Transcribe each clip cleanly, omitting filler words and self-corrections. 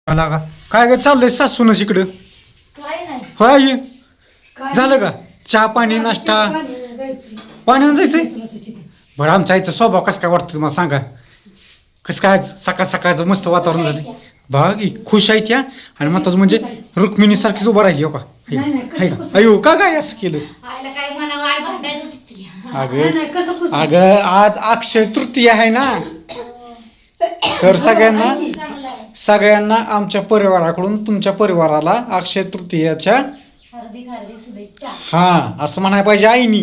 मला का काय काय चाललंय सासूनच इकडं काय नाही होय आई? काय झालं का चहा पाणी नाश्ता पाण्यानं जायचंय बरं आमच्या आईचा स्वभाव कसं काय वाटतं तुम्हाला सांगा कसं काय सकाळ सकाळचं मस्त वातावरण झालं बाकी खुश आहे त्या आणि महत्वाचं म्हणजे रुक्मिणी सारखीच उभं राहिली हो का नाही, नाही, कसं आहे का कसं? अयो का काय असं केलं आईला काय म्हणावं आई भांडायचं होती अगं कसं कसं अगं आज अक्षय तृतीय आहे ना तर सगळ्यांना चांगलं आहे सगळ्यांना आमच्या परिवाराकडून तुमच्या परिवाराला अक्षय तृतीयाच्या हार्दिक हार्दिक शुभेच्छा हा असं म्हणायला पाहिजे आईनी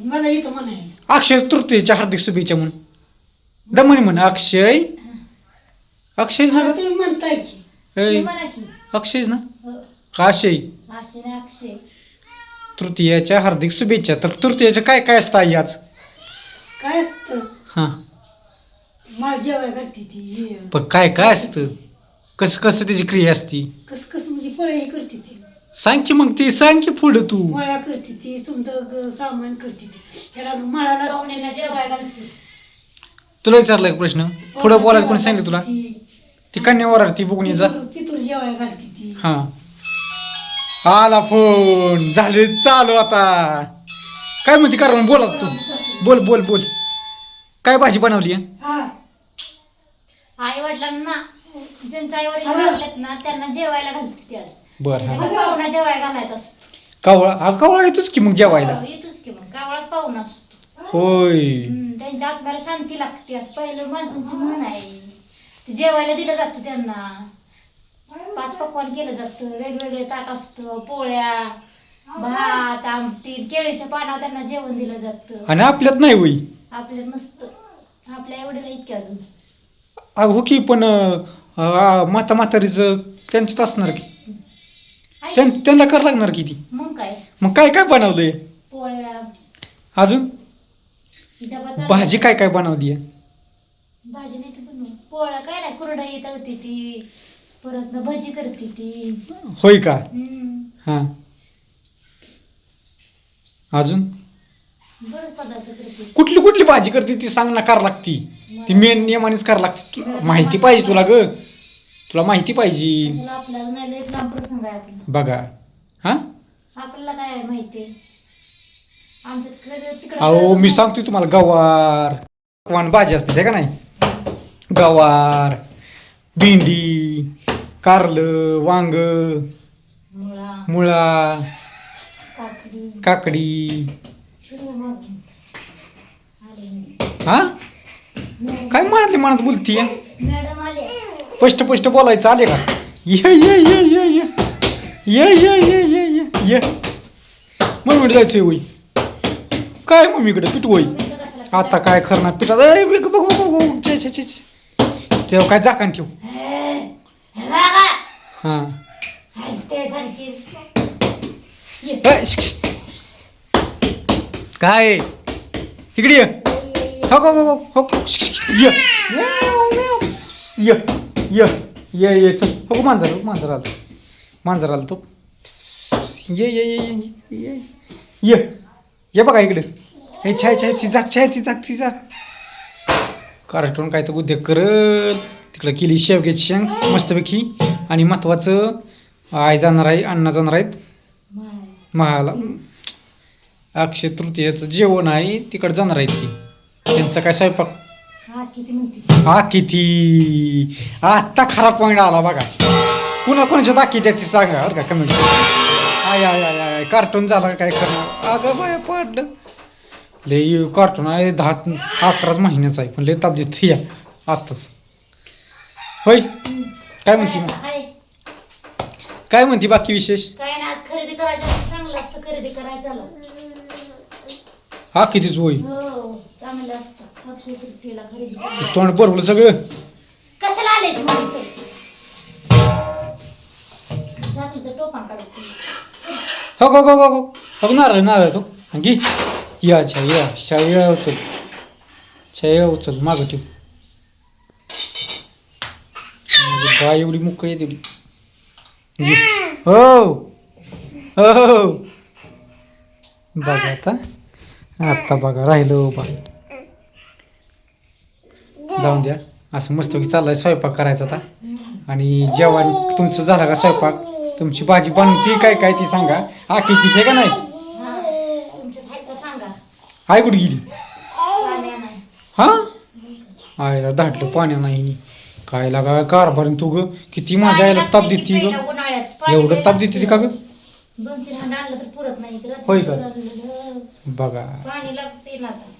मला येतो म्हणायला अक्षय तृतीयेच्या हार्दिक शुभेच्छा म्हणून दमनी म्हण अक्षय अक्षयच ना आता ग? तुम्ही म्हणताय की ते ए, म्हणा की अक्षयच ना हो, का अक्षय आशेने अक्षय तृतीयाच्या हार्दिक शुभेच्छा तर तृतीयाच्या काय काय असतं आई आज काय असतं हा मला जेवाय घालते ती हे, पण काय काय असतं कसं कसं त्याची क्रिया असती कसं कसं म्हणजे फळे करते ती सांग की मग ती सांग की पुढं तू मळ्या करते ती समजा सामान करते ती ह्याला मळाला पाहुण्याला जेवाय घालते तुला विचारलाय का प्रश्न पुढं बोलायला कोणी सांगितलं तुला ती कन्यावर ती बघून ये जा पितूर जेवाय घालते ती हा आला फोन झाले चालू आता काय म्हणते कारण बोला तू बोल बोल बोल काय भाजी बनवली आहे हा आई वडिलांना ज्यांच्या आई वडील वारलेत ना त्यांना जेवायला घालते ती आज बर हा त्याच्याकडे पाहुणा जेवाय घालायचा असतो कावळा हा कावळा येतोच की मग जेवायला हो, येतोच की मग कावळाच पाहुणा असतो होय त्यांच्या आत्म्याला शांती लागते आज पहिलं माणसांची म्हण आहे ते जेवायला दिलं जातं त्यांना 5 पक्वान केलं जातं वेगवेगळे ताट असतं पोळ्या भात आमटी केळीच्या पानावर त्यांना जेवण दिलं जातं आणि आपल्यात नाही होई आपल्यात नसतं आपल्या एवढ्याला इतके अजून अग हो की पण माता म्हातारीचं त्यांच्यात असणार की आई, त्यांना कर लागणार की ती मग काय मग काय काय बनवलंय पोळ्या अजून डबा चालू. भाजी काय काय बनवली आहे भाजी नाही ती बनवू पोळ्या काय नाही कुरडई तळते ती परत न भजी करते ती होय का हम्म. हा अजून बरेच पदार्थ करते कुठली कुठली भाजी करते ती सांग ना कर लागती ती मेन नियमानेच कर लागते तुला माहिती पाहिजे तुला ग तुला माहिती पाहिजे त्याला आपल्याला नाही लय लांब प्रसंग आहे आपला बघा हा आपल्याला काय आहे माहिती आमच्यात तिकडे अहो मी सांगतोय तुम्हाला गवार पकवान भाजी असते का नाही गवार भेंडी कारलं वांग मुळा मुळा काकडी काकडी सगळं मागून आले नाही. हा काय म्हणतली म्हणत बोलती मॅडम आले स्पष्ट स्पष्ट बोलायचं आले का ये ये ये ये ये ये ये ये ये ये ये मम्मीकडे जायचंय होई काय मम्मीकडे पिठ होई आता काय करणार पिठात तेव्हा काय जाकण ठेव हा हसते सारखी ये. काय इकडे ये हो हो हो हो ये ये ये ये ये चल हो मांजर मांजर आलं मांजर आलं तो ये ये ये ये ये ये बघा इकडे हे छाय छाय ती जाग ती जाग कार्टून काय तर उद्योग करल तिकडं केली शेवग्याची शेंग मस्तपैकी आणि महत्वाचं आई जाणार आहे अण्णा जाणार आहेत महाला अक्षय तृतीयाचं जेवण आहे तिकडं जाणार आहेत ती त्यांचा काय स्वयंपाक हा किती म्हणते हा किती आत्ता खराब पॉईंट आला बघा पुन्हा कोणाच्या दाखी द्या ती सांगा बरं का comment I I I I cartoon झाला काय करणार अगं बाय पडलं लय कार्टून आहे 10-11 महिन्याचा आहे पण लय ताप देत या आत्ताच होय काय म्हणती मग हाय काय म्हणती बाकी विशेष काय ना आज खरेदी करायचं चांगलं असतं खरेदी करायचं झालं हा कितीच होय हो चांगलं असतं अक्षय तृतीयेला खरेदी करायचं. तोंड बरोबर सगळं कशाला आलेस मग इथे झाकली तर टोपा काढत हो हो हो हो हो नारळ नारळ तो आणखी या छाया छाया उचल छाया उचल मागं ठेव माझी बाय एवढी मुक्क येते एवढी हो हो बघा आता बघा राहिलं बा जाऊन द्या असं मस्तपैकी चाललाय स्वयंपाक करायचा आता आणि जेवण तुमचं झालं का स्वयंपाक? तुमची भाजी बनती काय काय ती सांगा. आखीची आहे का नाही? हा तुमच्यात आहे का सांगा. हाय कुठे गेली? पाण्या नाही. हा आयला धाटलं पाण्या नाही. काय लागा कारभार तू ग, किती माझ्या पाणी आईला लागतंय ताप की देते ग. पहिलं उन्हाळ्यात पाणी एवढं लय ताप देते ती का ग? लागतं. 2-3 हंड आणलं तर पुरत नाही. होय का? पाणी बघा लागते ना आता.